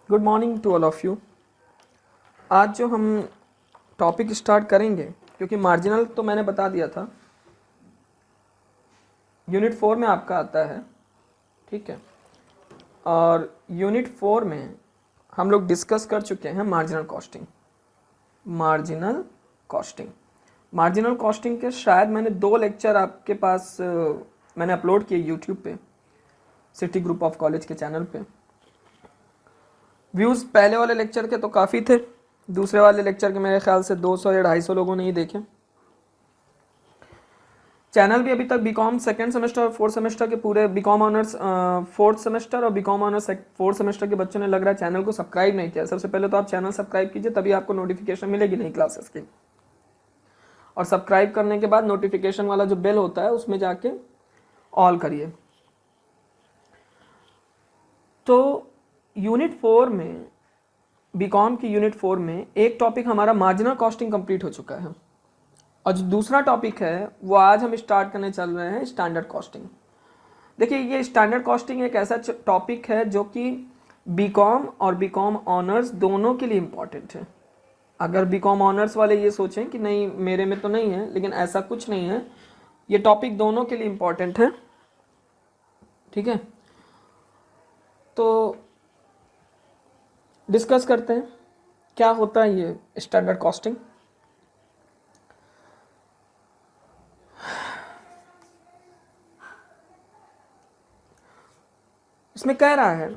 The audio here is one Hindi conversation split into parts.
Good morning to all of you. आज जो हम टॉपिक स्टार्ट करेंगे, क्योंकि मार्जिनल तो मैंने बता दिया था, यूनिट 4 में आपका आता है, ठीक है। और यूनिट 4 में हम लोग डिस्कस कर चुके हैं मार्जिनल कॉस्टिंग। मार्जिनल कॉस्टिंग के शायद मैंने 2 लेक्चर आपके पास मैंने अपलोड किए यूट्यूब पे, सिटी ग्रुप ऑफ कॉलेज के चैनल पे। व्यूज़ पहले वाले लेक्चर के तो काफ़ी थे, दूसरे वाले लेक्चर के मेरे ख्याल से 200 या 250 लोगों ने ही देखे। चैनल भी अभी तक बीकॉम सेकेंड सेमेस्टर और फोर्थ सेमेस्टर के पूरे बीकॉम ऑनर्स फोर्थ सेमेस्टर और बीकॉम ऑनर्स फोर्थ सेमेस्टर के बच्चों ने लग रहा है चैनल को सब्सक्राइब नहीं किया। सबसे पहले तो आप चैनल सब्सक्राइब कीजिए, तभी आपको नोटिफिकेशन मिलेगी नई क्लासेस की। और सब्सक्राइब करने के बाद नोटिफिकेशन वाला जो बेल होता है उसमें जाके ऑल करिए। तो यूनिट 4 में, बीकॉम की यूनिट 4 में एक टॉपिक हमारा मार्जिनल कॉस्टिंग कंप्लीट हो चुका है, और जो दूसरा टॉपिक है वो आज हम स्टार्ट करने चल रहे हैं, स्टैंडर्ड कॉस्टिंग। देखिए, ये स्टैंडर्ड कॉस्टिंग एक ऐसा टॉपिक है जो कि बीकॉम और बीकॉम ऑनर्स दोनों के लिए इम्पॉर्टेंट है। अगर बीकॉम ऑनर्स वाले ये सोचें कि नहीं मेरे में तो नहीं है, लेकिन ऐसा कुछ नहीं है, ये टॉपिक दोनों के लिए इम्पॉर्टेंट है, ठीक है। तो डिस्कस करते हैं क्या होता है ये स्टैंडर्ड कॉस्टिंग। इसमें कह रहा है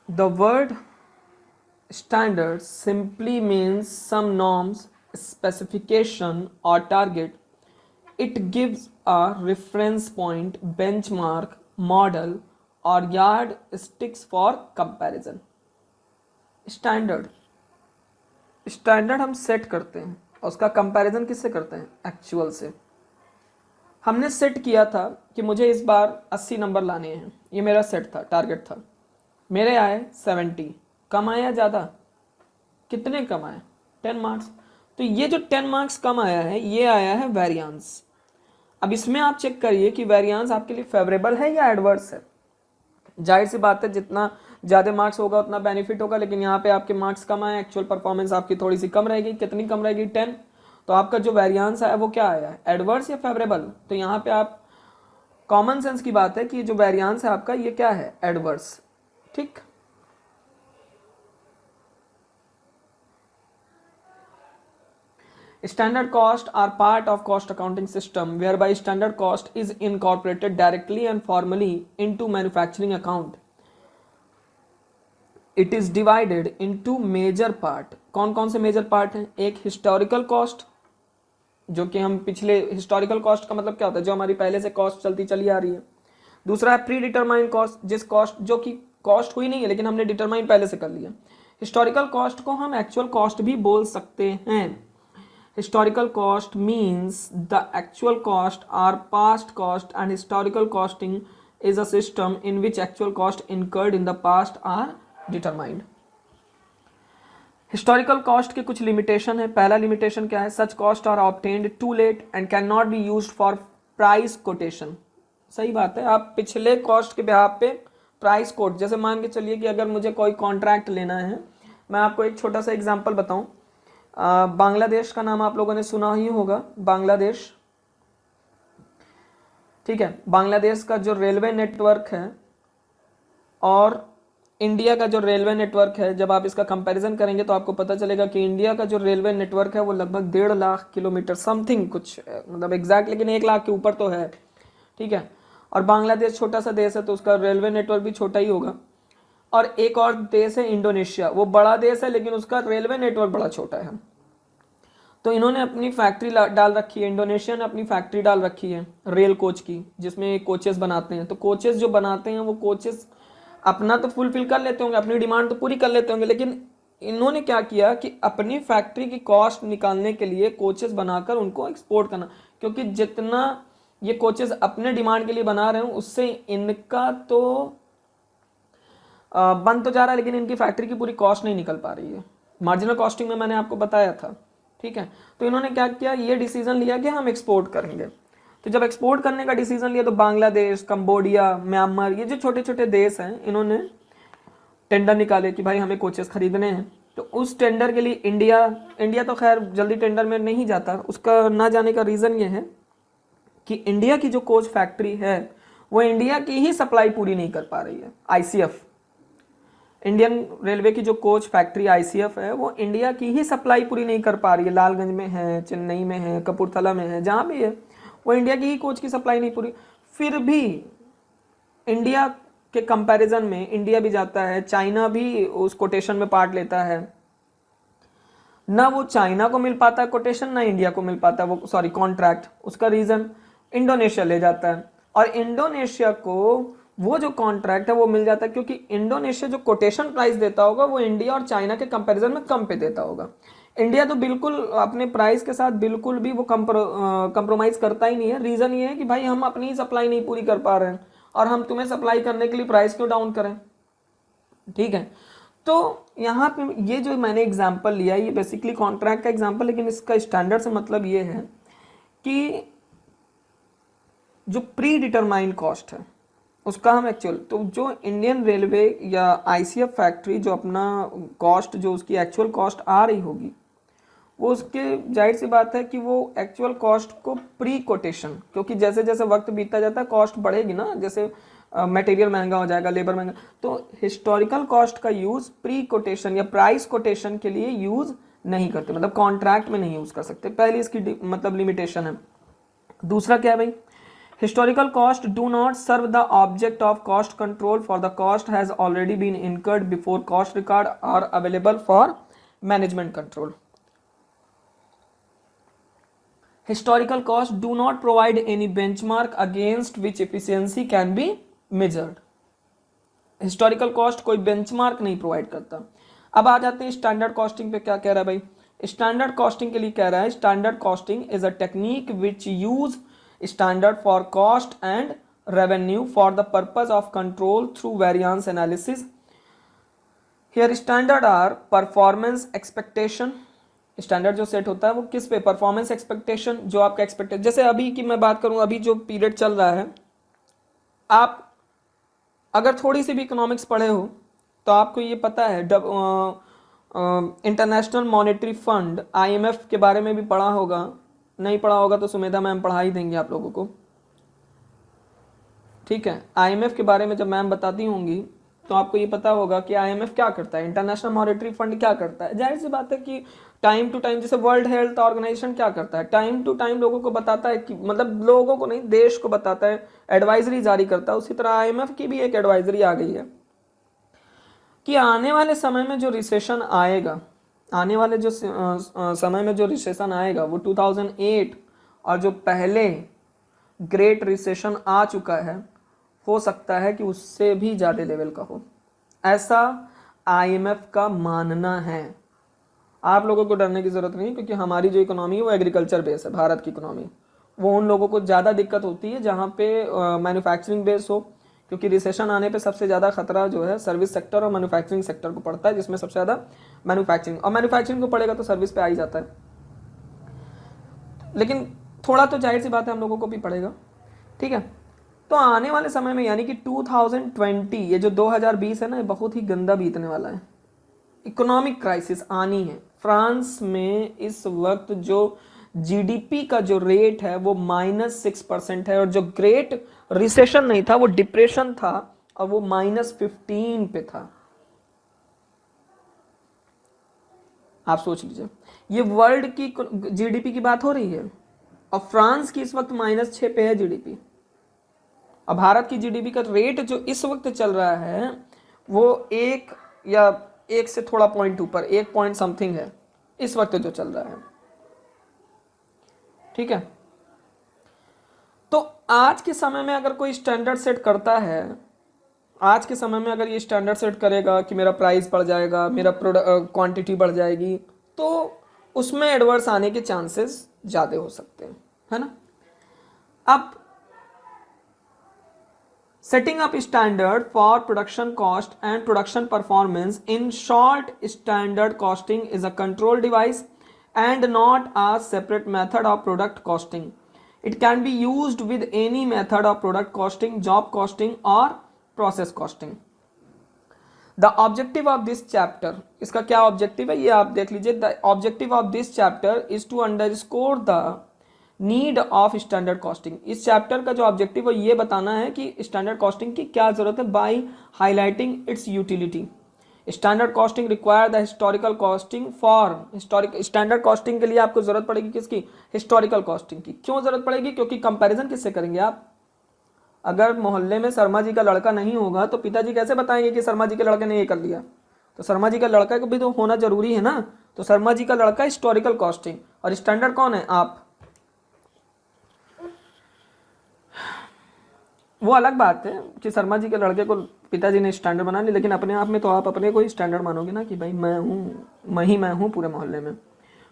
the word standard simply means some norms, specification और target. It gives a reference point, benchmark, model और yard sticks for comparison. Standard हम सेट करते हैं और उसका कंपैरिजन किससे करते हैं? एक्चुअल से। हमने सेट किया था कि मुझे इस बार 80 नंबर लाने हैं, ये मेरा सेट था, टारगेट था। मेरे आए 70, कम आया ज़्यादा? कितने कम आए? 10 मार्क्स। तो ये जो 10 मार्क्स कम आया है, ये आया है वेरिएंस। अब इसमें आप चेक करिए कि वेरिएंस आपके लिए फेवरेबल है या एडवर्स है। जाहिर सी बात है, जितना ज़्यादा मार्क्स होगा उतना बेनिफिट होगा, लेकिन यहाँ पे आपके मार्क्स कम आए, एक्चुअल परफॉर्मेंस आपकी थोड़ी सी कम रहेगी। कितनी कम रहेगी? 10। तो आपका जो वेरिएंस है वो क्या आया है? एडवर्स या फेवरेबल? तो यहाँ पे आप कॉमन सेंस की बात है कि जो वेरिएंस है आपका ये क्या है? एडवर्स, ठीक। Standard cost are part of cost accounting system whereby standard cost is incorporated directly and formally into manufacturing account. It is divided into major part. कौन कौन से मेजर पार्ट हैं? एक हिस्टोरिकल कॉस्ट, जो कि हम पिछले, हिस्टोरिकल कॉस्ट का मतलब क्या होता है? जो हमारी पहले से कॉस्ट चलती चली आ रही है। दूसरा है प्री डिटरमाइंड कॉस्ट, जिस कॉस्ट जो कि कॉस्ट हुई नहीं है लेकिन हमने डिटरमाइन पहले से कर लिया। हिस्टोरिकल कॉस्ट को हम एक्चुअल कॉस्ट भी बोल सकते हैं। Historical cost means the actual cost or past cost, and historical costing is a system in which actual cost incurred in the past are determined. Historical cost के कुछ लिमिटेशन है। पहला लिमिटेशन क्या है? Such costs are obtained too late and cannot be used for price quotation. सही बात है, आप पिछले कॉस्ट के बिहाफ पे प्राइस कोट, जैसे मान के चलिए कि अगर मुझे कोई कॉन्ट्रैक्ट लेना है, मैं आपको एक छोटा सा एग्जांपल बताऊं। बांग्लादेश का नाम आप लोगों ने सुना ही होगा, बांग्लादेश, ठीक है। बांग्लादेश का जो रेलवे नेटवर्क है और इंडिया का जो रेलवे नेटवर्क है, जब आप इसका कंपैरिजन करेंगे तो आपको पता चलेगा कि इंडिया का जो रेलवे नेटवर्क है वो लगभग 1.5 लाख किलोमीटर समथिंग, कुछ मतलब एग्जैक्ट, लेकिन 1 लाख के ऊपर तो है, ठीक है। और बांग्लादेश छोटा सा देश है तो उसका रेलवे नेटवर्क भी छोटा ही होगा। और एक और देश है इंडोनेशिया, वो बड़ा देश है लेकिन उसका रेलवे नेटवर्क बड़ा छोटा है। तो इन्होंने अपनी फैक्ट्री डाल रखी है, इंडोनेशिया ने अपनी फैक्ट्री डाल रखी है रेल कोच की, जिसमें कोचेस बनाते हैं। तो कोचेस जो बनाते हैं वो कोचेस अपना तो फुलफिल कर लेते होंगे, अपनी डिमांड तो पूरी कर लेते होंगे, लेकिन इन्होंने क्या किया कि अपनी फैक्ट्री की कॉस्ट निकालने के लिए कोचेस बनाकर उनको एक्सपोर्ट करना, क्योंकि जितना ये कोचेस अपने डिमांड के लिए बना रहे हैं उससे इनका तो बन तो जा रहा है, लेकिन इनकी फैक्ट्री की पूरी कॉस्ट नहीं निकल पा रही है। मार्जिनल कॉस्टिंग में मैंने आपको बताया था, ठीक है। तो इन्होंने क्या किया? ये डिसीजन लिया कि हम एक्सपोर्ट करेंगे। तो जब एक्सपोर्ट करने का डिसीजन लिया तो बांग्लादेश, कंबोडिया, म्यांमार, ये जो छोटे छोटे देश हैं, इन्होंने टेंडर निकाले कि भाई हमें कोचेस खरीदने हैं। तो उस टेंडर के लिए इंडिया तो खैर जल्दी टेंडर में नहीं जाता। उसका ना जाने का रीज़न ये है कि इंडिया की जो कोच फैक्ट्री है वो इंडिया की ही सप्लाई पूरी नहीं कर पा रही है। आईसीएफ, इंडियन रेलवे की जो कोच फैक्ट्री आईसीएफ है, वो इंडिया की ही सप्लाई पूरी नहीं कर पा रही है। लालगंज में है, चेन्नई में है, कपूरथला में है, जहाँ भी है वो इंडिया की ही कोच की सप्लाई नहीं पूरी। फिर भी इंडिया के कंपैरिजन में इंडिया भी जाता है, चाइना भी उस कोटेशन में पार्ट लेता है। ना वो चाइना को मिल पाता है कोटेशन, ना इंडिया को मिल पाता है वो कॉन्ट्रैक्ट। उसका रीजन इंडोनेशिया ले जाता है, और इंडोनेशिया को वो जो कॉन्ट्रैक्ट है वो मिल जाता है क्योंकि इंडोनेशिया जो कोटेशन प्राइस देता होगा वो इंडिया और चाइना के कंपैरिजन में कम पे देता होगा। इंडिया तो बिल्कुल अपने प्राइस के साथ बिल्कुल भी वो कंप्रोमाइज करता ही नहीं है। रीजन ये है कि भाई हम अपनी सप्लाई नहीं पूरी कर पा रहे हैं और हम तुम्हें सप्लाई करने के लिए प्राइस क्यों डाउन करें। ठीक है, तो यहाँ पे ये जो मैंने एग्जांपल लिया ये बेसिकली कॉन्ट्रैक्ट का एग्जांपल, लेकिन इसका स्टैंडर्ड से मतलब ये है कि जो प्री डिटरमाइंड कॉस्ट है उसका हम एक्चुअल, तो जो इंडियन रेलवे या आईसीएफ फैक्ट्री जो अपना कॉस्ट, जो उसकी एक्चुअल कॉस्ट आ रही होगी, वो उसके जाहिर सी बात है कि वो एक्चुअल कॉस्ट को प्री कोटेशन, क्योंकि जैसे जैसे वक्त बीतता जाता है कॉस्ट बढ़ेगी ना, जैसे मटेरियल महंगा हो जाएगा, लेबर महंगा, तो हिस्टोरिकल कॉस्ट का यूज़ प्री कोटेशन या प्राइस कोटेशन के लिए यूज़ नहीं करते, मतलब कॉन्ट्रैक्ट में नहीं यूज़ कर सकते। पहली इसकी मतलब लिमिटेशन है। दूसरा क्या है भाई, historical cost do not serve the object of cost control for the cost has already been incurred before cost record are available for management control. Historical cost do not provide any benchmark against which efficiency can be measured. Historical cost कोई बेंचमार्क नहीं प्रोवाइड करता। अब आ जाते हैं स्टैंडर्ड कॉस्टिंग पे। क्या कह रहा है भाई, स्टैंडर्ड कॉस्टिंग के लिए कह रहा है standard costing is a technique which use standard for cost and revenue for the purpose of control through variance analysis. Here standard are performance expectation. Standard जो सेट होता है वो किस पे, परफॉर्मेंस एक्सपेक्टेशन, जो आपका एक्सपेक्टेशन, जैसे अभी की मैं बात करूं, अभी जो पीरियड चल रहा है, आप अगर थोड़ी सी भी इकोनॉमिक्स पढ़े हो तो आपको ये पता है, इंटरनेशनल मॉनेटरी फंड आईएमएफ के बारे में भी पढ़ा होगा। नहीं पढ़ा होगा तो सुमेधा मैम पढ़ा ही देंगे आप लोगों को। ठीक है, आईएमएफ के बारे में जब मैम बताती होंगी तो आपको ये पता होगा कि आईएमएफ क्या करता है, इंटरनेशनल मॉनेटरी फंड क्या करता है। जाहिर सी बात है कि टाइम टू टाइम, जैसे वर्ल्ड हेल्थ ऑर्गेनाइजेशन क्या करता है, टाइम टू टाइम लोगों को बताता है कि, मतलब लोगों को नहीं, देश को बताता है, एडवाइजरी जारी करता है। उसी तरह आईएमएफ की भी एक एडवाइजरी आ गई है कि आने वाले समय में जो रिसेशन आएगा, आने वाले जो समय में जो रिसेशन आएगा वो 2008 और जो पहले ग्रेट रिसेशन आ चुका है, हो सकता है कि उससे भी ज़्यादा लेवल का हो, ऐसा आईएमएफ का मानना है। आप लोगों को डरने की ज़रूरत नहीं, क्योंकि हमारी जो इकोनॉमी है वो एग्रीकल्चर बेस है। भारत की इकोनॉमी, वो उन लोगों को ज़्यादा दिक्कत होती है जहाँ पे मैन्युफैक्चरिंग बेस हो, क्योंकि रिसेशन आने पे सबसे ज़्यादा खतरा जो है सर्विस सेक्टर और मैन्युफैक्चरिंग सेक्टर को पड़ता है, जिसमें सबसे ज़्यादा मैन्युफैक्चरिंग, और मैन्युफैक्चरिंग को पड़ेगा तो सर्विस पे आ ही जाता है। लेकिन थोड़ा तो जाहिर सी बात है हम लोगों को भी पड़ेगा। ठीक है, तो आने वाले समय में यानी कि 2020, ये जो 2020 है ना, ये बहुत ही गंदा बीतने वाला है। इकोनॉमिक क्राइसिस आनी है। फ्रांस में इस वक्त जो जीडीपी का जो रेट है वो -6% है, और जो ग्रेट रिसेशन नहीं था वो डिप्रेशन था, और वो -15 पे था। आप सोच लीजिए, ये वर्ल्ड की जीडीपी की बात हो रही है, और फ्रांस की इस वक्त -6 पे है जीडीपी, और भारत की जीडीपी का रेट जो इस वक्त चल रहा है वो 1 या 1 से थोड़ा पॉइंट ऊपर, 1 पॉइंट समथिंग है इस वक्त जो चल रहा है। ठीक है, तो आज के समय में अगर कोई स्टैंडर्ड सेट करता है, आज के समय में अगर ये स्टैंडर्ड सेट करेगा कि मेरा प्राइस बढ़ जाएगा, मेरा क्वांटिटी बढ़ जाएगी, तो उसमें एडवर्स आने के चांसेस ज़्यादा हो सकते हैं, है ना। अब setting up standard for production cost and production performance, in short, standard costing is a control device and not a separate method of product costing. It can be used with any method of product costing, job costing or process costing. The objective of this chapter, इसका क्या ऑब्जेक्टिव है ये आप देख लीजिए. The objective of this chapter is to underscore the need of standard costing. इस चैप्टर का जो ऑब्जेक्टिव है ये बताना है कि स्टैंडर्ड कॉस्टिंग की क्या जरूरत है by highlighting its utility. Standard costing require the historical costing for standard costing के लिए आपको जरूरत पड़ेगी किसकी? हिस्टोरिकल कॉस्टिंग की. क्यों जरूरत पड़ेगी? क्योंकि कंपैरिजन किससे करेंगे आप? अगर मोहल्ले में शर्मा जी का लड़का नहीं होगा तो पिताजी कैसे बताएंगे कि शर्मा जी के लड़के ने ये कर लिया? तो शर्मा जी का लड़का को भी तो होना जरूरी है ना. तो शर्मा जी का लड़का हिस्टोरिकल कॉस्टिंग और स्टैंडर्ड कौन है? आप. वो अलग बात है कि शर्मा जी के लड़के को पिताजी ने स्टैंडर्ड बना ली, लेकिन अपने आप में तो आप अपने को ही स्टैंडर्ड मानोगे ना कि भाई मैं हूँ पूरे मोहल्ले में.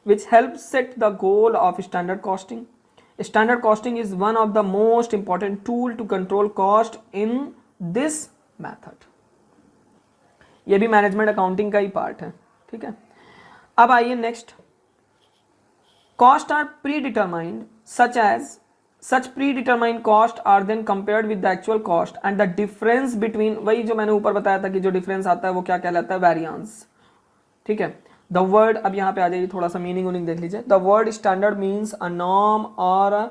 Which help set the goal of standard costing. Standard costing is one of the most important tool to control cost in this method. ये भी मैनेजमेंट अकाउंटिंग का ही पार्ट है. ठीक है, अब आइए next. Cost are predetermined such predetermined cost are then compared with the actual cost and the difference between, वही जो मैंने ऊपर बताया था कि जो डिफरेंस आता है वो क्या कहलाता है? वेरिएंस. ठीक है. द वर्ड, अब यहाँ पे आ जाइए, थोड़ा सा मीनिंग देख लीजिए. The word standard means a norm और अ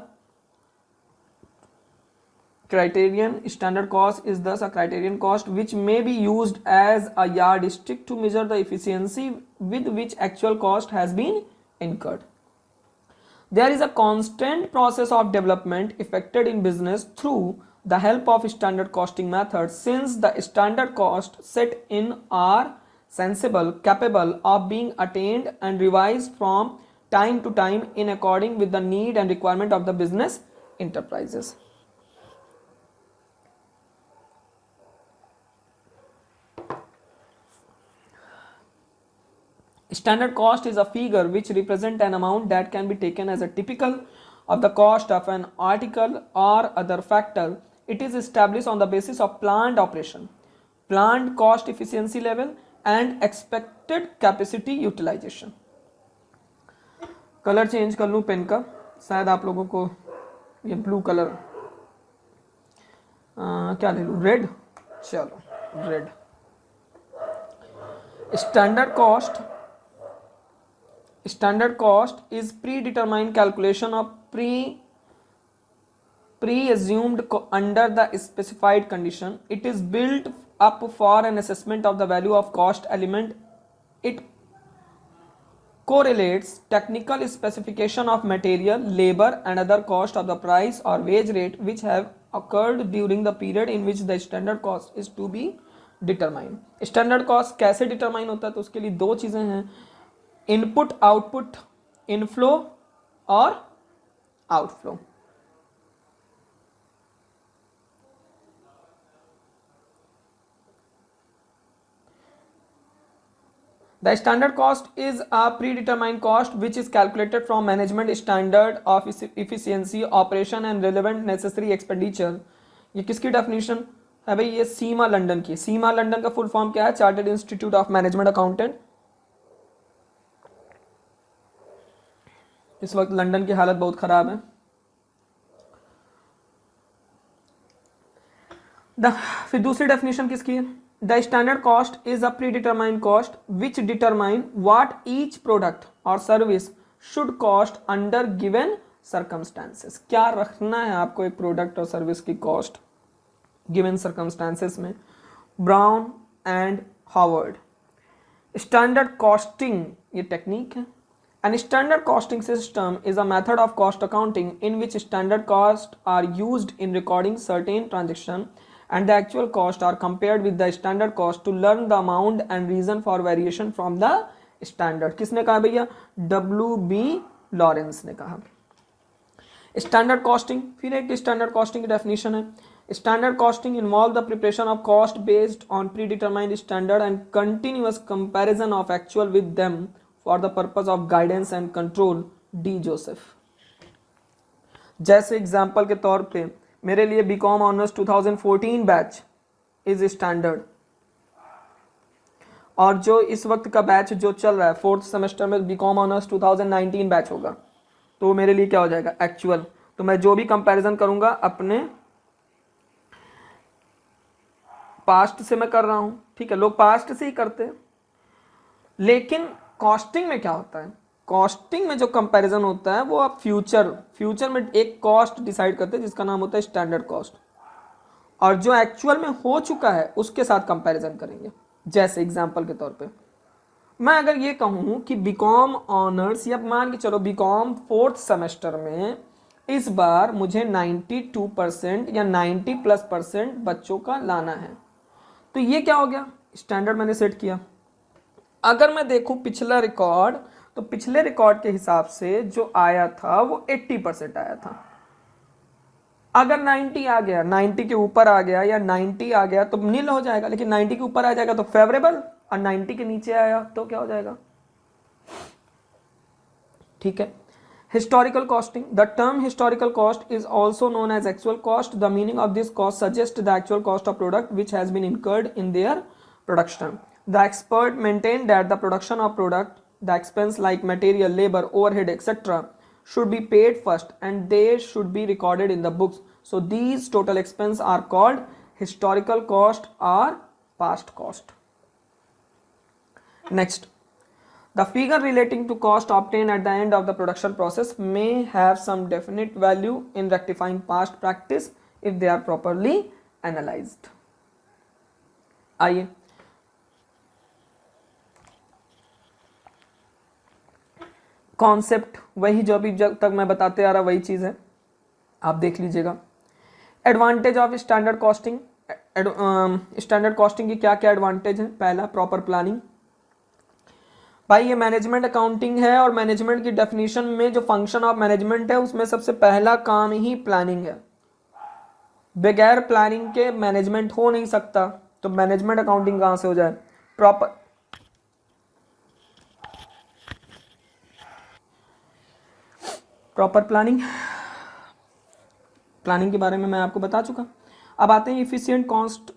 criterion. Standard cost is thus a criterion cost which may be used as a yardstick to measure the efficiency with which actual cost has been incurred. There is a constant process of development effected in business through the help of standard costing methods, since the standard cost set in are sensible, capable of being attained and revised from time to time in according with the need and requirement of the business enterprises. Standard cost is a figure which represents an amount that can be taken as a typical of the cost of an article or other factor. It is established on the basis of planned operation, planned cost efficiency level and expected capacity utilization. Colour change कर लूँ पेन का, शायद आप लोगों को ये ब्लू कलर क्या ले लूँ? रेड. चलो red. Standard cost is predetermined calculation of pre-assumed under the specified condition. It is built up for an assessment of the value of cost element. It correlates technical specification of material, labor and other cost of the price or wage rate which have occurred during the period in which the standard cost is to be determined. Standard cost कैसे determine होता है? तो उसके लिए दो चीजें हैं, इनपुट आउटपुट, इनफ्लो और outflow. The standard cost is a predetermined cost which is calculated from management standard of efficiency, operation and relevant necessary expenditure. ये किसकी डेफिनेशन है भाई? ये सीमा लंदन की. सीमा लंदन का फुल फॉर्म क्या है? Chartered institute of management accountant. इस वक्त लंदन की हालत बहुत खराब है. फिर दूसरी डेफिनेशन किसकी है? The standard cost is a predetermined cost which determine what each product और service should cost under given circumstances. क्या रखना है आपको एक प्रोडक्ट और सर्विस की कॉस्ट गिवन सर्कमस्टांसेस में? Brown and Harvard. Standard costing ये टेक्निक है. An standard costing system is a method of cost accounting in which standard costs are used in recording certain transactions and the actual costs are compared with the standard cost to learn the amount and reason for variation from the standard. किसने कहा भैया? W.B. लॉरेंस ने कहा. स्टैंडर्ड कॉस्टिंग, फिर एक स्टैंडर्ड कॉस्टिंग की डेफिनेशन है. Standard costing involve the preparation of cost based on predetermined standard and continuous comparison of actual with them for the purpose of guidance and control. D Joseph. जैसे एग्जाम्पल के तौर पे मेरे लिए BCom honours 2014 batch is standard, और जो इस वक्त का बैच जो चल रहा है फोर्थ सेमेस्टर में बीकॉम ऑनर्स 2019 बैच होगा, तो मेरे लिए क्या हो जाएगा? एक्चुअल. तो मैं जो भी कंपैरिजन करूंगा अपने पास्ट से मैं कर रहा हूं, ठीक है, लोग पास्ट से ही करते हैं। लेकिन कॉस्टिंग में क्या होता है, कॉस्टिंग में जो कंपैरिजन होता है वो आप फ्यूचर में एक कॉस्ट डिसाइड करते हैं जिसका नाम होता है स्टैंडर्ड कॉस्ट, और जो एक्चुअल में हो चुका है उसके साथ कंपैरिजन करेंगे। जैसे एग्जांपल के तौर पे मैं अगर ये कहूँ कि बीकॉम ऑनर्स, या मान के चलो बीकॉम 4th सेमेस्टर में इस बार मुझे 92% या 90+% बच्चों का लाना है, तो ये क्या हो गया, स्टैंडर्ड मैंने सेट किया। अगर मैं देखूं पिछला रिकॉर्ड, तो पिछले रिकॉर्ड के हिसाब से जो आया था वो 80% आया था। अगर 90 आ गया, 90 के ऊपर आ गया या 90 आ गया तो नील हो जाएगा, लेकिन 90 के ऊपर आ जाएगा तो फेवरेबल, और 90 के नीचे आया तो क्या हो जाएगा, ठीक है। Historical costing, the term historical cost is also known as actual cost. The meaning of this cost suggest the actual cost of product which has been incurred in their production. The expert maintain that the production of product, the expense like material, labour, overhead etcetera should be paid first and they should be recorded in the books. So these total expense are called historical cost or past cost. Next, the figure relating to cost obtained at the end of the production process may have some definite value in rectifying past practice if they are properly analyzed. आइए कॉन्सेप्ट वही जो अभी जब तक मैं बताते आ रहा वही चीज़ है, आप देख लीजिएगा। Advantage of standard costing, standard costing की क्या क्या एडवांटेज है। पहला, प्रॉपर प्लानिंग। भाई ये मैनेजमेंट अकाउंटिंग है और मैनेजमेंट की डेफिनेशन में जो फंक्शन ऑफ मैनेजमेंट है उसमें सबसे पहला काम ही प्लानिंग है। बगैर प्लानिंग के मैनेजमेंट हो नहीं सकता, तो मैनेजमेंट अकाउंटिंग कहाँ से हो जाए। प्रॉपर प्लानिंग के बारे में मैं आपको बता चुका। अब आते हैं efficient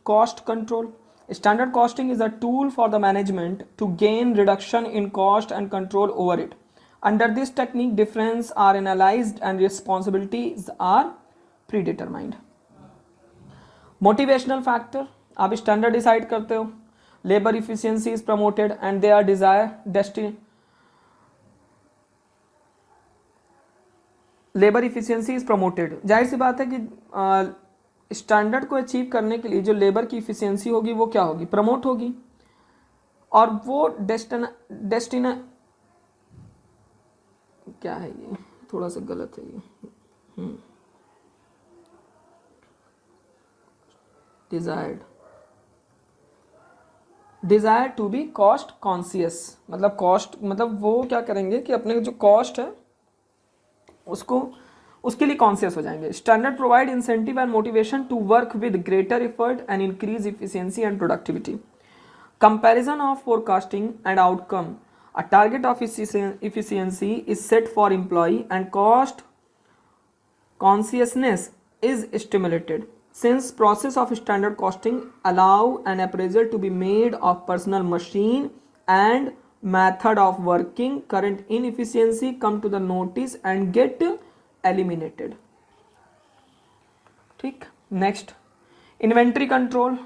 cost control. Standard costing is a tool for the management to gain reduction in cost and control over it. Under this technique difference are analysed and responsibilities are predetermined. Motivational factor, आप स्टैंडर्ड डिसाइड करते हो, labour efficiency is promoted and they are desire destiny, labour efficiency is promoted. जाहिर सी बात है कि स्टैंडर्ड को अचीव करने के लिए जो लेबर की इफिशियंसी होगी वो क्या होगी, प्रमोट होगी, और वो डेस्टिना क्या है, ये थोड़ा सा गलत है ये, desire to be cost conscious, मतलब कॉस्ट मतलब वो क्या करेंगे कि अपने जो कॉस्ट है उसको उसके लिए कॉन्शियस हो जाएंगे। Standard provide incentive and motivation to work with greater effort and increase efficiency and productivity. Comparison of forecasting and outcome, a target of efficiency is set for employee and cost consciousness is stimulated. Since process of standard costing allow an appraisal to be made of personal machine and method of working, current inefficiency come to the notice and get eliminated. ठीक, next, inventory control,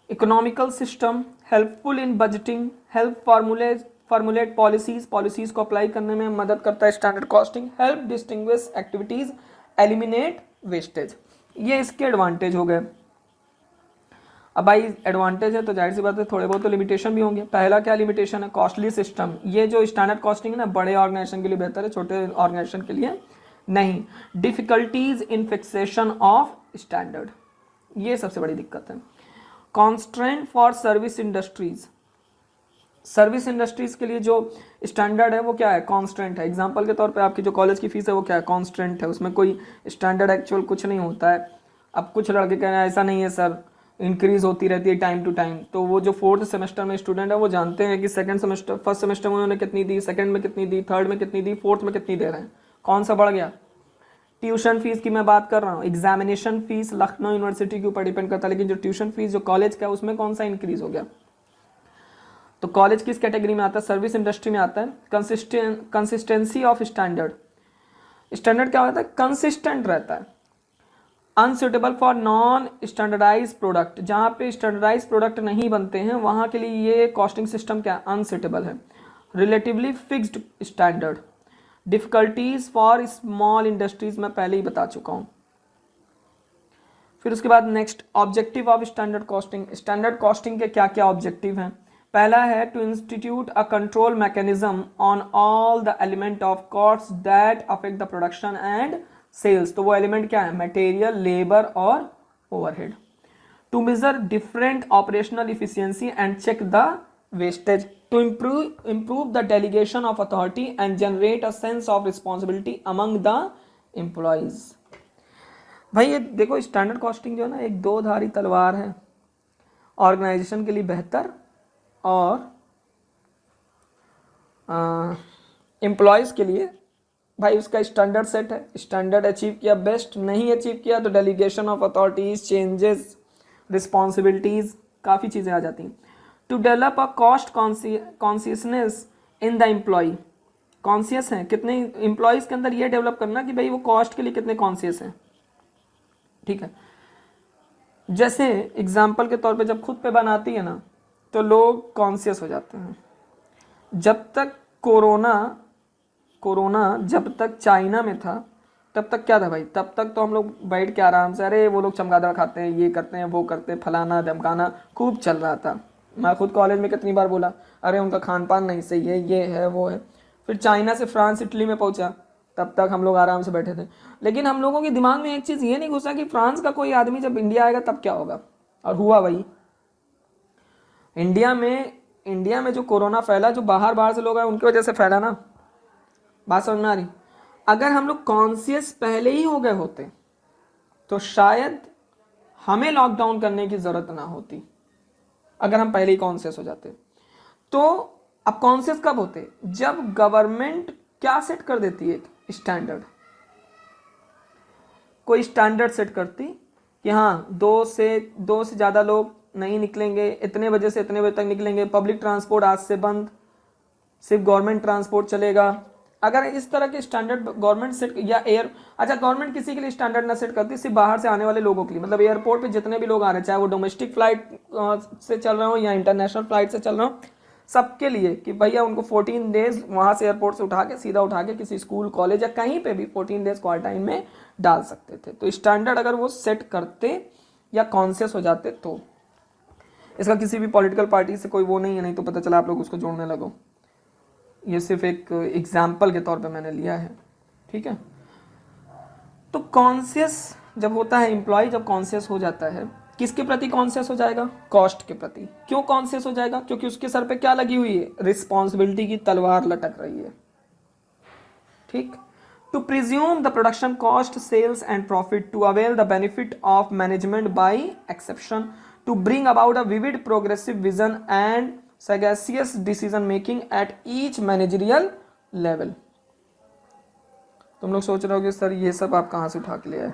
economical system, helpful in budgeting, help formulate policies को अप्लाई करने में मदद करता है standard costing, help distinguish activities, eliminate wastage. ये इसके एडवांटेज हो गए। अब भाई एडवांटेज है तो जाहिर सी बात है थोड़े बहुत तो लिमिटेशन भी होंगे। पहला क्या लिमिटेशन है, कॉस्टली सिस्टम। ये जो स्टैंडर्ड कॉस्टिंग है ना, बड़े ऑर्गेनाइजेशन के लिए बेहतर है, छोटे ऑर्गेनाइजेशन के लिए नहीं। Difficulties in fixation of standard, ये सबसे बड़ी दिक्कत है। Constraint for service industries, service industries के लिए जो स्टैंडर्ड है वो क्या है, कॉन्स्टेंट है। एग्जांपल के तौर पे आपकी जो कॉलेज की फीस है वो क्या है, कॉन्स्टेंट है, उसमें कोई स्टैंडर्ड एक्चुअल कुछ नहीं होता है। अब कुछ लड़के कह रहे हैं ऐसा नहीं है सर, इंक्रीज होती रहती है टाइम टू टाइम, तो वो जो 4th सेमेस्टर में स्टूडेंट है वो जानते हैं कि फर्स्ट सेमेस्टर में उन्होंने कितनी दी, सेकंड में कितनी दी, थर्ड में कितनी दी, 4th में कितनी दे रहे हैं, कौन सा बढ़ गया। ट्यूशन फीस की मैं बात कर रहा हूँ, एग्जामिनेशन फीस लखनऊ यूनिवर्सिटी के ऊपर डिपेंड करता है, लेकिन जो ट्यूशन फीस जो कॉलेज का है उसमें कौन सा इंक्रीज हो गया। तो कॉलेज किस कैटेगरी में आता है, सर्विस इंडस्ट्री में आता है। कंसिस्टेंसी ऑफ स्टैंडर्ड, स्टैंडर्ड क्या होता है? कंसिस्टेंट रहता है। Unsuitable for non standardise product, जहाँ पे स्टैंडर्डाइज प्रोडक्ट नहीं बनते हैं वहाँ के लिए ये कॉस्टिंग सिस्टम क्या अनसुटेबल है। Relatively fixed standard. Difficulties for small industries मैं पहले ही बता चुका हूँ। फिर उसके बाद next objective of standard costing. Standard costing के क्या क्या ऑब्जेक्टिव हैं? पहला है to institute a control mechanism on all the element of cost that affect the production and sales. तो वो एलिमेंट क्या है? मटेरियल, लेबर और overhead. To measure different operational efficiency and check the wastage. To improve the delegation of authority and generate a sense of responsibility among the employees. भाई ये देखो, स्टैंडर्ड कॉस्टिंग जो है ना, एक दो धारी तलवार है। ऑर्गेनाइजेशन के लिए बेहतर और एम्प्लॉयज़ के लिए भाई उसका स्टैंडर्ड सेट है। स्टैंडर्ड अचीव किया बेस्ट, नहीं अचीव किया तो delegation of authorities, changes, responsibilities, काफ़ी चीज़ें आ जाती हैं। To develop a cost consciousness in the employee. Conscious हैं कितने एम्प्लॉयज़ के अंदर, ये डेवलप करना कि भाई वो कॉस्ट के लिए कितने कॉन्शियस हैं। ठीक है, जैसे एग्जाम्पल के तौर पे जब खुद पे बनाती है ना तो लोग कॉन्शियस हो जाते हैं। जब तक कोरोना जब तक चाइना में था तब तक क्या था भाई? तब तक तो हम लोग बैठ के आराम से, अरे वो लोग चमगादड़ खाते हैं, ये करते हैं, वो करते हैं, फलाना धमकाना खूब चल रहा था। मैं खुद कॉलेज में कितनी बार बोला, अरे उनका खान पान नहीं सही है, ये है वो है। फिर चाइना से फ्रांस इटली में पहुंचा तब तक हम लोग आराम से बैठे थे। लेकिन हम लोगों के दिमाग में एक चीज़ ये नहीं घुसा कि फ्रांस का कोई आदमी जब इंडिया आएगा तब क्या होगा। और हुआ वही। इंडिया में जो कोरोना फैला, जो बाहर से लोग आए उनकी वजह से फैला ना। बात समझ में आ रही? अगर हम लोग कॉन्शियस पहले ही हो गए होते तो शायद हमें लॉकडाउन करने की जरूरत ना होती, अगर हम पहले ही कॉन्शियस हो जाते। तो अब कॉन्शियस कब होते? जब गवर्नमेंट क्या सेट कर देती है? स्टैंडर्ड। कोई स्टैंडर्ड सेट करती कि हाँ दो से ज़्यादा लोग नहीं निकलेंगे, इतने बजे से इतने बजे तक निकलेंगे, पब्लिक ट्रांसपोर्ट आज से बंद, सिर्फ गवर्नमेंट ट्रांसपोर्ट चलेगा। अगर इस तरह के स्टैंडर्ड गवर्नमेंट सेट या गवर्नमेंट किसी के लिए स्टैंडर्ड ना सेट करती, सिर्फ बाहर से आने वाले लोगों के लिए, मतलब एयरपोर्ट पे जितने भी लोग आ रहे हैं, चाहे वो डोमेस्टिक फ्लाइट से चल रहे हो या इंटरनेशनल फ्लाइट से चल रहे हो, सबके लिए कि भैया उनको 14 डेज वहाँ से एयरपोर्ट से सीधा उठा के किसी स्कूल कॉलेज या कहीं पे भी 14 डेज क्वारंटाइन में डाल सकते थे। तो स्टैंडर्ड अगर वो सेट करते या कॉन्शियस हो जाते तो। इसका किसी भी पॉलिटिकल पार्टी से कोई वो नहीं है, नहीं तो पता चला आप लोग उसको जोड़ने लगो। ये सिर्फ एक एग्जाम्पल के तौर पे मैंने लिया है। ठीक है, तो कॉन्शियस जब होता है एम्प्लॉय, जब कॉन्शियस हो जाता है, किसके प्रति कॉन्शियस हो जाएगा? कॉस्ट के प्रति। क्यों कॉन्शियस हो जाएगा? क्योंकि उसके सर पे क्या लगी हुई है? रिस्पॉन्सिबिलिटी की तलवार लटक रही है। ठीक। To presume the production cost, sales and profit, to avail the benefit of management by exception, to bring about a vivid progressive vision and sagacious decision making at each managerial level। तुम लोग सोच रहे हो कि सर ये सब आप कहाँ से उठा के ले आए?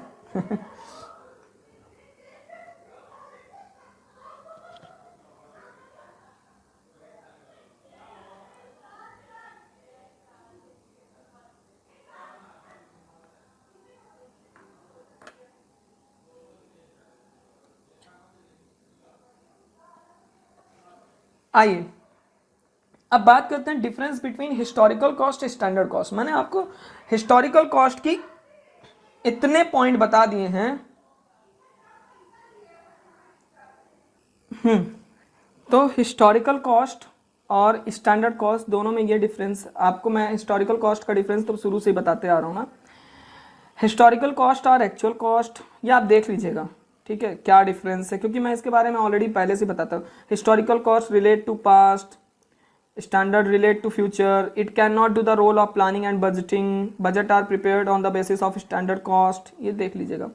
आइए अब बात करते हैं डिफरेंस बिटवीन हिस्टोरिकल कॉस्ट और स्टैंडर्ड कॉस्ट। मैंने आपको हिस्टोरिकल कॉस्ट की इतने पॉइंट बता दिए हैं। तो हिस्टोरिकल कॉस्ट और स्टैंडर्ड कॉस्ट दोनों में ये डिफरेंस आपको, मैं हिस्टोरिकल कॉस्ट का डिफरेंस तो शुरू से ही बताते आ रहा हूँ ना। हिस्टोरिकल कॉस्ट और एक्चुअल कॉस्ट ये आप देख लीजिएगा, ठीक है, क्या डिफरेंस है, क्योंकि मैं इसके बारे में ऑलरेडी पहले से बताता हूँ। Historical cost relate to past, standard relate to future, it cannot do the role of planning and budgeting, budget are prepared on the basis of standard cost, ये देख लीजिएगा।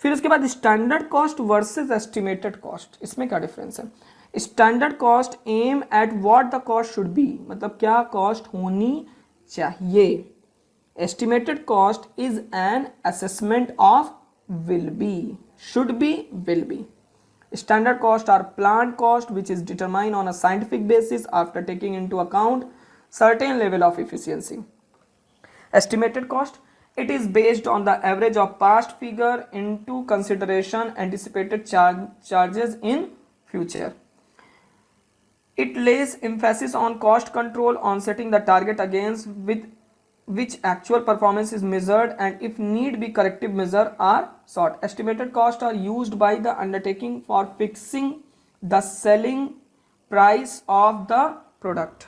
फिर उसके बाद standard cost versus estimated cost, इसमें क्या डिफरेंस है? Standard cost aim at what the cost should be, मतलब क्या कॉस्ट होनी चाहिए। Estimated cost is an assessment of will be, should be, will be. Standard cost are planned cost which is determined on a scientific basis after taking into account certain level of efficiency. Estimated cost It is based on the average of past figure into consideration anticipated charges in future. It lays emphasis on cost control, on setting the target against with which actual performance is measured, and if need be corrective measures are sought. Estimated costs are used by the undertaking for fixing the selling price of the product.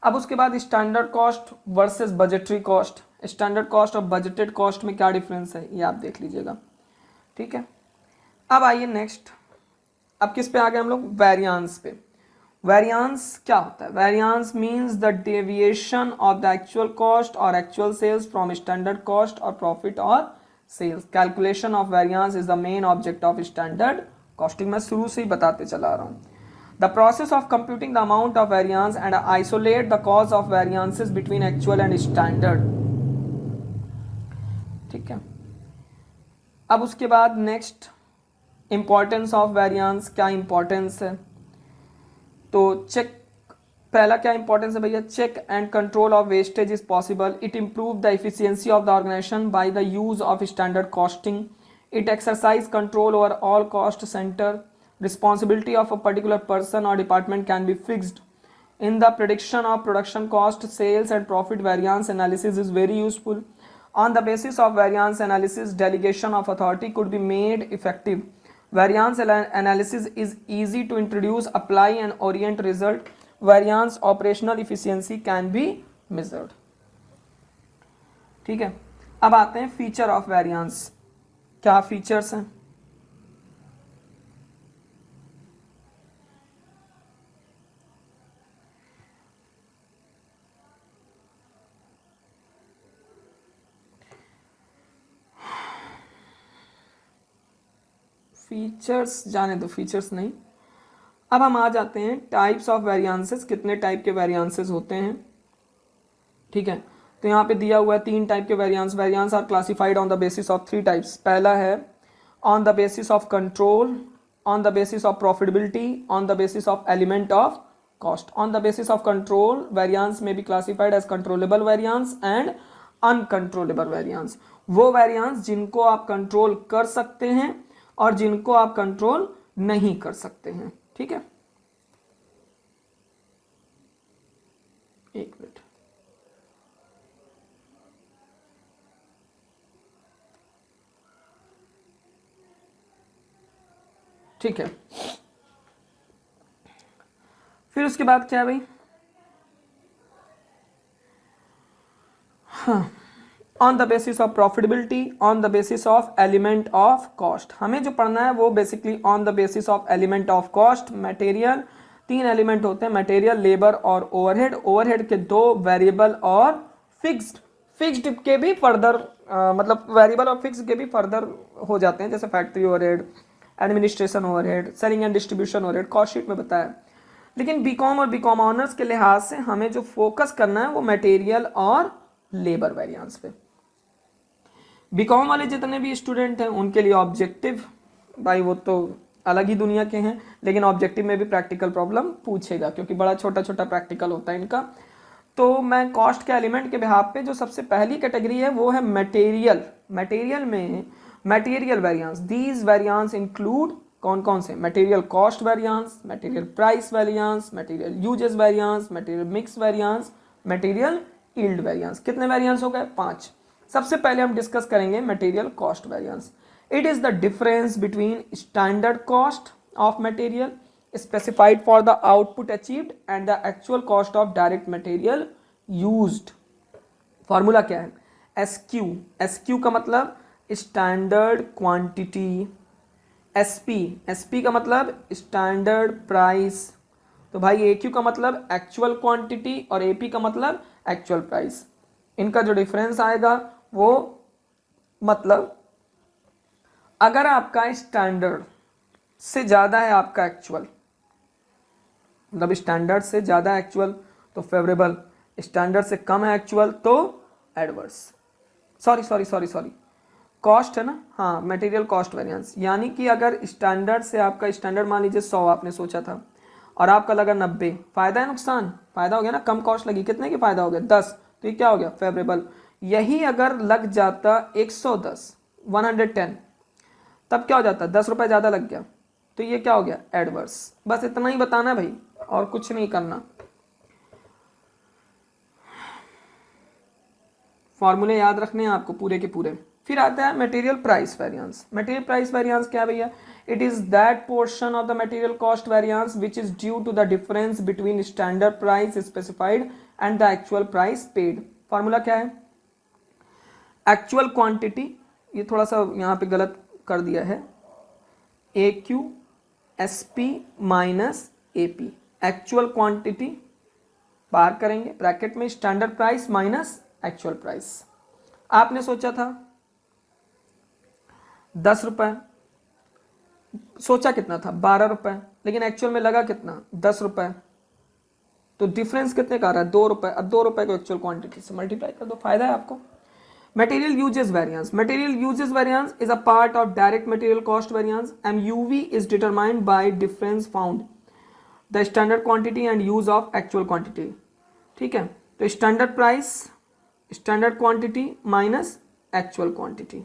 अब उसके बाद standard cost versus budgetary cost. Standard cost और बजटेड कॉस्ट में क्या डिफरेंस है ये आप देख लीजिएगा, ठीक है। अब आइए नेक्स्ट, अब किस पे आ गए हम लोग, वेरियांस पे। वेरियांस क्या होता है? Variance means the deviation of the actual cost और actual sales from standard cost और प्रॉफिट और sales. Calculation of variance is the main object of standard costing. मैं शुरू से ही बताते चला रहा हूँ। The process of computing the amount of variance and isolate the cause of variances between actual and standard, ठीक है। अब उसके बाद नेक्स्ट, इंपॉर्टेंस ऑफ वेरियांस, क्या इंपॉर्टेंस है? तो चेक, पहला क्या इंपॉर्टेंस है भैया, check and control of wastage is possible. It improve the efficiency of the organisation by the use of standard costing. It exercise control over all cost centre. Responsibility of a particular person or department can be fixed. In the prediction of production cost, sales and profit, variance analysis is very useful. On the basis of variance analysis, delegation of authority could be made effective. Variance analysis is easy to introduce, apply and orient result. Variance operational efficiency can be measured. ठीक है। अब आते हैं फीचर ऑफ वेरियांस। क्या फीचर्स हैं? फीचर्स जाने दो, फीचर्स नहीं। अब हम आ जाते हैं टाइप्स ऑफ वेरियांसेस। कितने टाइप के वेरियांसेस होते हैं, ठीक है। तो यहाँ पे दिया हुआ है 3 टाइप के variance. Variance are classified on the basis of 3 types. पहला है on the basis of control, on the basis of profitability, on the basis of element of cost. On the basis of control, variance may be classified as controllable variance and uncontrollable variance. वो वेरियांस जिनको आप कंट्रोल कर सकते हैं और जिनको आप कंट्रोल नहीं कर सकते हैं, ठीक है। एक मिनट, ठीक है। फिर उसके बाद क्या है भाई, हाँ, on the basis of profitability, on the basis of element of cost. हमें जो पढ़ना है वो basically on the basis of element of cost. Material, 3 element होते हैं, मटेरियल, लेबर और ओवरहेड। ओवरहेड के 2 वेरिएबल और फिक्स्ड। फिक्स्ड के भी फर्दर मतलब वेरिएबल और फिक्स्ड के भी फर्दर हो जाते हैं, जैसे factory overhead, administration overhead, selling and distribution overhead, cost sheet में बताया। लेकिन बीकॉम और बीकॉम ऑनर्स के लिहाज से हमें जो फोकस करना है वो मटेरियल और लेबर वेरिएंस पे। बीकॉम वाले जितने भी स्टूडेंट हैं उनके लिए ऑब्जेक्टिव, भाई वो तो अलग ही दुनिया के हैं, लेकिन ऑब्जेक्टिव में भी प्रैक्टिकल प्रॉब्लम पूछेगा क्योंकि बड़ा छोटा छोटा प्रैक्टिकल होता है इनका। तो मैं कॉस्ट के एलिमेंट के बिहाफ पे जो सबसे पहली कैटेगरी है वो है मटेरियल। मटेरियल में material variance, these variance include कौन कौन से, material cost variance, material price variance, material usages variance, material mix variance, material yield variance. कितने वेरिएंस हो गए? 5। सबसे पहले हम डिस्कस करेंगे material cost variance. It is the difference between standard cost of material specified for the output achieved and the actual cost of direct material used। Formula क्या है? SQ। SQ का मतलब स्टैंडर्ड क्वांटिटी, SP का मतलब स्टैंडर्ड प्राइस। तो भाई AQ का मतलब एक्चुअल क्वांटिटी और AP का मतलब एक्चुअल प्राइस। इनका जो डिफरेंस आएगा वो मतलब अगर आपका स्टैंडर्ड से ज़्यादा है आपका एक्चुअल, मतलब स्टैंडर्ड से ज़्यादा एक्चुअल तो फेवरेबल, स्टैंडर्ड से कम है एक्चुअल तो एडवर्स। सॉरी कॉस्ट है ना, हाँ, मटेरियल कॉस्ट वेरिएंस। यानी कि अगर स्टैंडर्ड से आपका स्टैंडर्ड मान लीजिए 100 आपने सोचा था और आपका लगा 90, फायदा है नुकसान? फायदा हो गया ना, कम कॉस्ट लगी, कितने की फायदा हो गया 10, तो ये क्या हो गया फेवरेबल। यही अगर लग जाता 110 110 तब क्या हो जाता, 10 रुपए ज़्यादा लग गया, तो ये क्या हो गया एडवर्स। बस इतना ही बताना है भाई, और कुछ नहीं करना। फॉर्मूले याद रखने हैं आपको पूरे के पूरे। फिर आता है material price variance. Material price variance क्या भैया, it is that portion of the material cost variance which is due to the difference between standard price specified and the actual price paid. Formula क्या है, एक्चुअल क्वांटिटी, ये थोड़ा सा यहाँ पे गलत कर दिया है, A Q S P minus A P, actual quantity बाहर करेंगे ब्रैकेट में, standard price minus actual price. आपने सोचा था 10 रुपए, सोचा कितना था 12 रुपए, लेकिन एक्चुअल में लगा कितना 10 रुपए, तो डिफरेंस कितने का आ रहा है 2 रुपए। अब 2 रुपए को एक्चुअल क्वांटिटी से मल्टीप्लाई कर दो, फायदा है आपको। Material uses variance. Material uses variance is a part of direct material cost variance. MUV is determined by difference found the standard quantity and use of actual quantity. ठीक है, तो standard price, standard quantity minus actual quantity.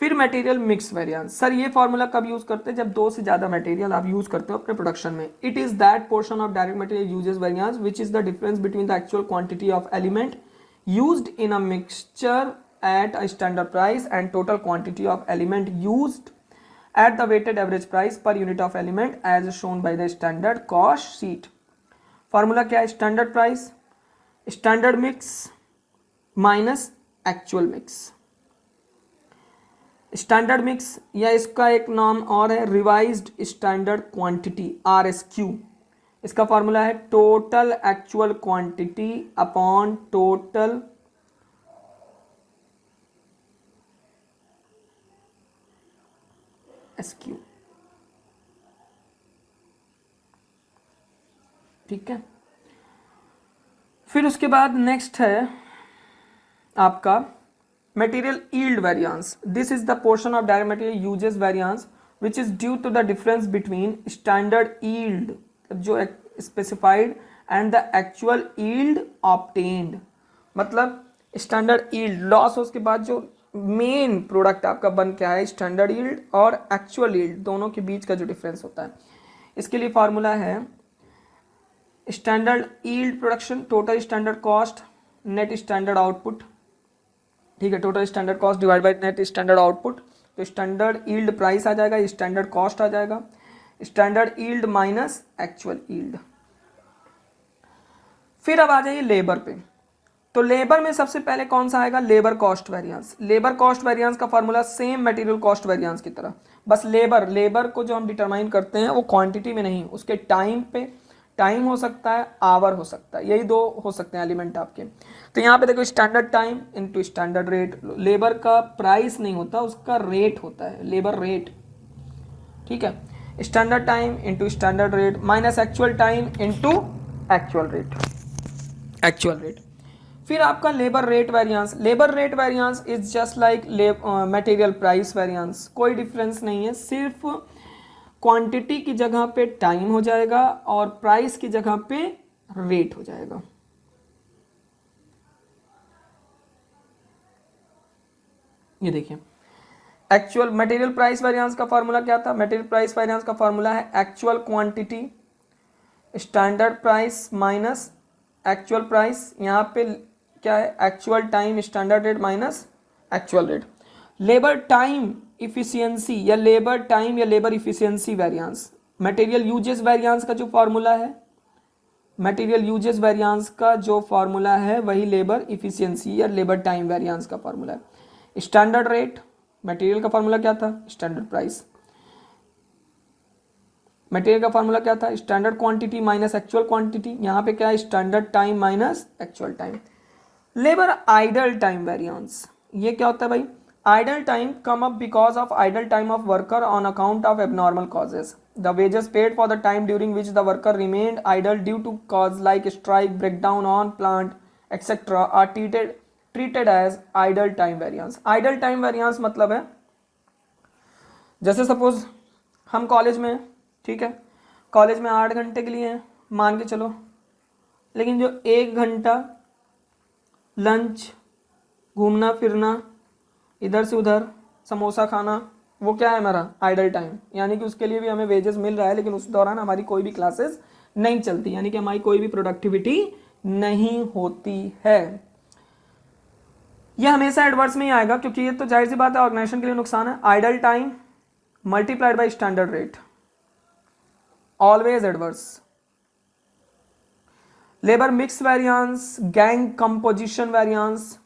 फिर मटेरियल मिक्स वेरिएंस। सर ये फॉर्मूला कब यूज करते हैं, जब दो से ज्यादा मटेरियल आप यूज करते हो अपने प्रोडक्शन में। It is that portion of direct material usages variance which is the difference between the actual quantity of element used in a mixture at a standard price and total quantity of element used at the weighted average price per unit of element as shown by the standard cost sheet. Formula क्या है, standard price, standard mix minus actual mix. standard mix या इसका एक नाम और है revised standard quantity RSQ। इसका फॉर्मूला है total actual quantity upon total SQ. ठीक है, फिर उसके बाद नेक्स्ट है आपका material yield variance. This is the portion of direct material usages variance which is due to the difference between standard yield जो specified and the actual yield obtained. मतलब स्टैंडर्ड यील्ड लॉस, उसके बाद जो मेन प्रोडक्ट आपका बन क्या है, स्टैंडर्ड यील्ड और एक्चुअल यील्ड दोनों के बीच का जो डिफरेंस होता है। इसके लिए फार्मूला है standard yield production total standard cost net standard output. ठीक है, total standard cost divide by net standard output, तो स्टैंडर्ड यील्ड प्राइस आ जाएगा, स्टैंडर्ड कॉस्ट आ जाएगा, standard yield minus actual yield. फिर अब आ जाइए लेबर पे। तो लेबर में सबसे पहले कौन सा आएगा, labour cost variance. Labour cost variance का formula same material cost variance की तरह, बस लेबर को जो हम डिटरमाइन करते हैं वो क्वांटिटी में नहीं, उसके टाइम पे, टाइम हो सकता है, आवर हो सकता है, यही दो हो सकते हैं एलिमेंट आपके। तो यहाँ पे देखो standard time into standard rate. Labour का प्राइस नहीं होता, उसका रेट होता है, लेबर रेट। ठीक है, standard time into standard rate minus actual time into actual rate, actual rate. फिर आपका labour rate variance. Labour rate variance is just like material price variance, कोई डिफरेंस नहीं है, सिर्फ क्वांटिटी की जगह पे टाइम हो जाएगा और प्राइस की जगह पे रेट हो जाएगा। ये देखिए एक्चुअल मटेरियल प्राइस वेरिएंस का फॉर्मूला क्या था, मटेरियल प्राइस वेरिएंस का फॉर्मूला है actual quantity standard price minus actual price. यहाँ पे क्या है, actual time standard rate minus actual rate. Labour time efficiency या लेबर टाइम या labour efficiency variance, material usages variance का जो फॉर्मूला है, मटेरियल यूजेस वेरिएंस का जो फॉर्मूला है वही लेबर इफिशियंसी या लेबर टाइम वेरिएंस का फॉर्मूला है। स्टैंडर्ड रेट, मटेरियल का फॉर्मूला क्या था, स्टैंडर्ड प्राइस। मटेरियल का फॉर्मूला क्या था, standard quantity minus actual quantity. यहाँ पे क्या है, standard time minus actual time. Labour idle time variance, ये क्या होता है भाई, idle time come up because of idle time of worker on account of abnormal causes. The wages paid for the time during which the worker remained idle due to cause like strike, breakdown on plant etcetera are treated as idle time variance. Idle time variance मतलब है जैसे सपोज हम कॉलेज में ठीक है, कॉलेज में 8 घंटे के लिए हैं मान के चलो, लेकिन जो 1 घंटा लंच, घूमना फिरना, इधर से उधर समोसा खाना, वो क्या है हमारा आइडल टाइम, यानी कि उसके लिए भी हमें वेजेस मिल रहा है, लेकिन उस दौरान हमारी कोई भी क्लासेस नहीं चलती, यानी कि हमारी कोई भी प्रोडक्टिविटी नहीं होती है। यह हमेशा एडवर्स में ही आएगा, क्योंकि ये तो जाहिर सी बात है ऑर्गेनाइजेशन के लिए नुकसान है। Idle time multiplied by standard rate, always adverse. Labour mix variance, gang composition variance,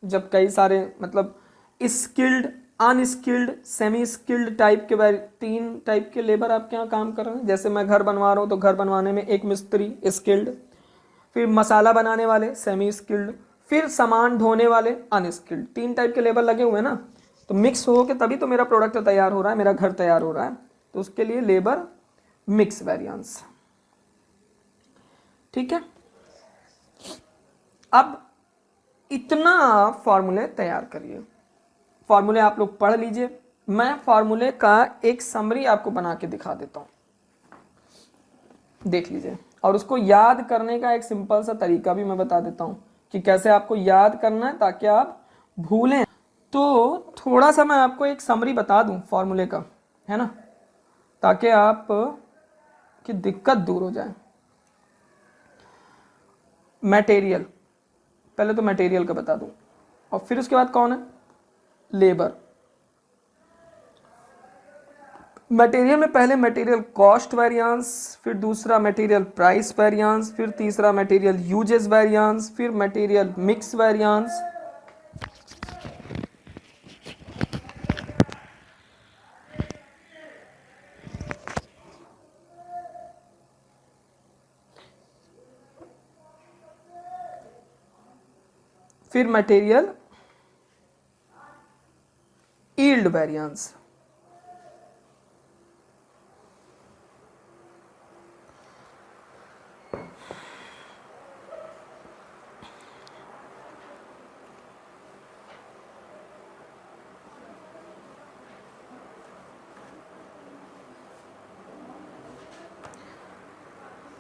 जब कई सारे मतलब skilled, unskilled, semi skilled type के 3 टाइप के लेबर आपके यहाँ काम कर रहे हैं। जैसे मैं घर बनवा रहा हूँ तो घर बनवाने में एक मिस्त्री स्किल्ड, फिर मसाला बनाने वाले सेमी स्किल्ड, फिर सामान ढोने वाले अनस्किल्ड, 3 टाइप के लेबर लगे हुए हैं ना। तो मिक्स हो के तभी तो मेरा प्रोडक्ट तैयार हो रहा है, मेरा घर तैयार हो रहा है, तो उसके लिए लेबर मिक्स वेरिएंस। ठीक है, अब इतना फॉर्मूले तैयार करिए, फॉर्मूले आप लोग पढ़ लीजिए। मैं फॉर्मूले का एक समरी आपको बना के दिखा देता हूं, देख लीजिए, और उसको याद करने का एक सिंपल सा तरीका भी मैं बता देता हूं कि कैसे आपको याद करना है ताकि आप भूलें। तो थोड़ा सा मैं आपको एक समरी बता दूं फॉर्मूले का, है ना, ताकि आप की दिक्कत दूर हो जाए। मटेरियल, पहले तो मटेरियल का बता दूं, और फिर उसके बाद कौन है, लेबर। मटेरियल में पहले मटेरियल कॉस्ट वेरिएंस, फिर दूसरा मटेरियल प्राइस वेरिएंस, फिर तीसरा मटेरियल यूजेस वेरिएंस, फिर मटेरियल मिक्स वेरिएंस, फिर material yield variance.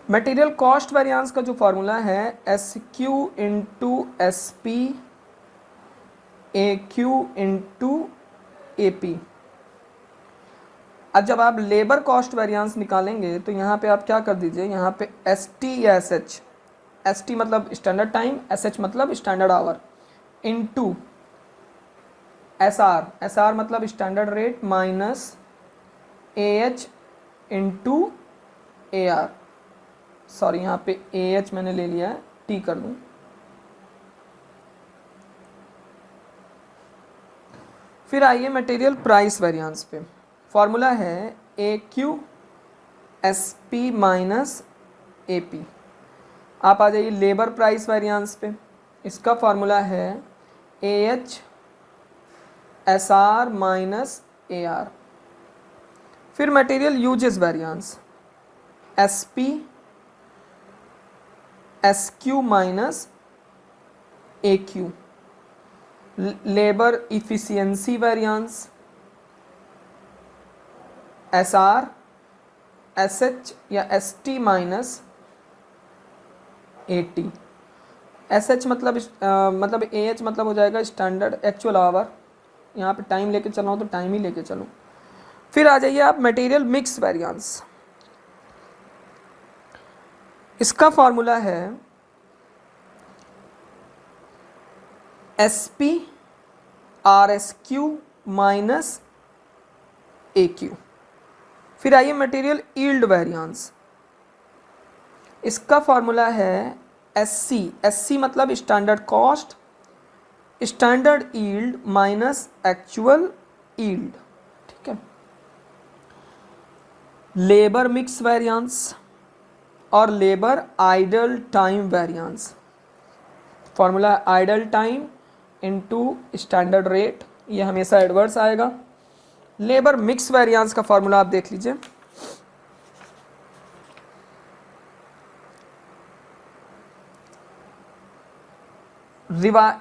Material cost variance का जो फॉर्मूला है S Q into S P A Q into A P. अब जब आप लेबर कॉस्ट वेरिएंस निकालेंगे तो यहाँ पे आप क्या कर दीजिए, यहाँ पे एस टी या एस एच, एस टी मतलब स्टैंडर्ड टाइम, एस एच मतलब standard hour, into S R, S R मतलब standard rate, minus A H into A R, sorry यहाँ पे ए एच मैंने ले लिया है, टी कर दूं। फिर आइए मटेरियल प्राइस वेरिएंस पे, फॉर्मूला है A Q S P minus A P. आप आ जाइए लेबर प्राइस वेरिएंस पे, इसका फॉर्मूला है A H S R minus A R. फिर material usages variance S P S Q minus A Q. Labour efficiency variance S R S H या S T minus A T. S H मतलब ए एच मतलब हो जाएगा स्टैंडर्ड एक्चुअल आवर, यहाँ पे टाइम लेके चल रहा हूँ तो टाइम ही लेके चलूँ। फिर आ जाइए आप मटेरियल मिक्स वेरिएंस, इसका फॉर्मूला है S P R S Q minus A Q. फिर आइए मटेरियल यील्ड वेरिएंस, इसका फॉर्मूला है एस सी मतलब standard cost, standard yield minus actual yield. ठीक है, लेबर मिक्स वेरिएंस और labour idle time variance, formula idle time into standard rate, ये हमेशा एडवर्स आएगा। लेबर मिक्स वेरिएंस का फॉर्मूला आप देख लीजिए,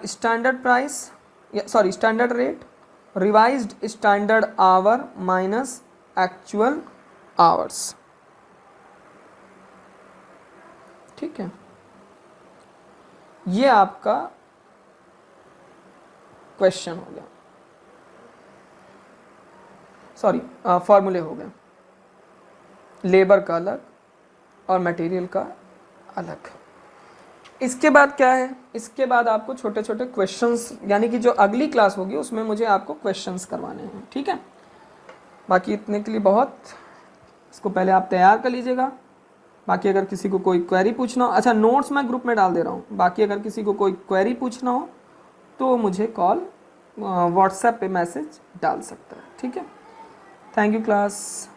standard price sorry standard rate revised standard our minus actual hours. ठीक है, ये आपका क्वेश्चन हो गया, सॉरी फॉर्मूले हो गए, लेबर का अलग और मटेरियल का अलग। इसके बाद क्या है, इसके बाद आपको छोटे छोटे क्वेश्चंस, यानी कि जो अगली क्लास होगी उसमें मुझे आपको क्वेश्चंस करवाने हैं, ठीक है। बाकी इतने के लिए बहुत, इसको पहले आप तैयार कर लीजिएगा। बाकी अगर किसी को कोई क्वेरी पूछना हो, अच्छा नोट्स मैं ग्रुप में डाल दे रहा हूँ, बाकी अगर किसी को कोई क्वेरी पूछना हो तो मुझे कॉल व्हाट्सएप पे मैसेज डाल सकता है, ठीक है। Thank you class.